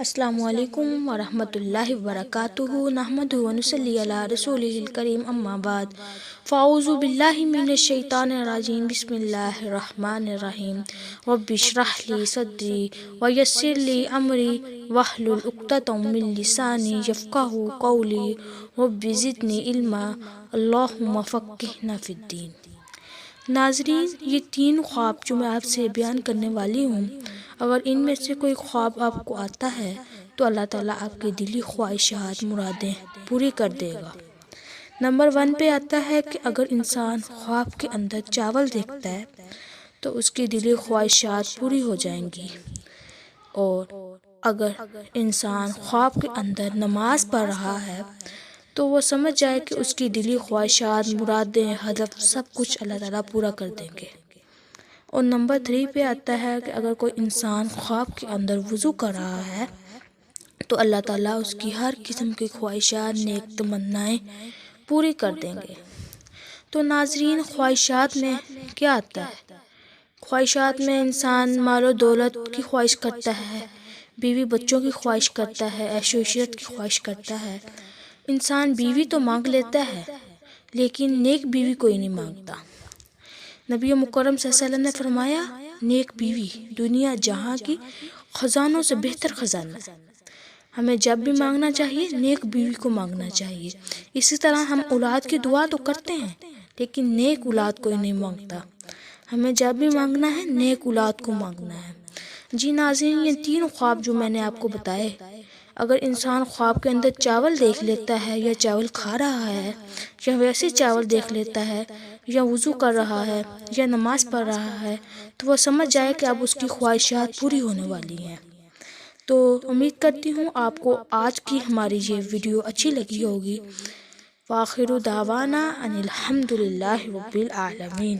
السلام علیکم ورحمۃ اللہ وبرکاتہ، نحمدہ ونصلی علی رسولہ الکریم، اما بعد، فاعوذ باللہ من الشیطان الرجیم، بسم اللہ الرحمن الرحیم، رب اشرح لی صدری ویسر لی امری واحلل عقدۃ من لسانی یفقہوا قولی، رب زدنی علما، اللہم فقہنا فی الدین۔ ناظرین، یہ تین خواب جو میں آپ سے بیان کرنے والی ہوں، اگر ان میں سے کوئی خواب آپ کو آتا ہے تو اللہ تعالیٰ آپ کی دلی خواہشات، مرادیں پوری کر دے گا۔ نمبر 1 پہ آتا ہے کہ اگر انسان خواب کے اندر چاول دیکھتا ہے تو اس کی دلی خواہشات پوری ہو جائیں گی، اور اگر انسان خواب کے اندر نماز پڑھ رہا ہے تو وہ سمجھ جائے کہ اس کی دلی خواہشات، مرادیں، ہدف سب کچھ اللہ تعالیٰ پورا کر دیں گے۔ اور نمبر 3 پہ آتا ہے کہ اگر کوئی انسان خواب کے اندر وضو کر رہا ہے تو اللہ تعالیٰ اس کی ہر قسم کی خواہشات، نیک تمنائیں پوری کر دیں گے۔ تو ناظرین، خواہشات میں کیا آتا ہے؟ خواہشات میں انسان مال و دولت کی خواہش کرتا ہے، بیوی بچوں کی خواہش کرتا ہے، عیش و عشرت کی خواہش کرتا ہے۔ انسان بیوی تو مانگ لیتا ہے لیکن نیک بیوی کوئی نہیں مانگتا۔ نبی مکرم صلی اللہ علیہ وسلم نے فرمایا، نیک بیوی دنیا جہاں کی خزانوں سے بہتر خزانہ ہے۔ ہمیں جب بھی مانگنا چاہیے نیک بیوی کو مانگنا چاہیے۔ اسی طرح ہم اولاد کی دعا تو کرتے ہیں لیکن نیک اولاد کوئی نہیں مانگتا۔ ہمیں جب بھی مانگنا ہے نیک اولاد کو مانگنا ہے۔ جی ناظرین، یہ تین خواب جو میں نے آپ کو بتائے، اگر انسان خواب کے اندر چاول دیکھ لیتا ہے یا چاول کھا رہا ہے یا ویسے چاول دیکھ لیتا ہے یا وضو کر رہا ہے یا نماز پڑھ رہا ہے تو وہ سمجھ جائے کہ اب اس کی خواہشات پوری ہونے والی ہیں۔ تو امید کرتی ہوں آپ کو آج کی ہماری یہ ویڈیو اچھی لگی ہوگی۔ وآخر دعوانا ان الحمد للہ رب العالمین۔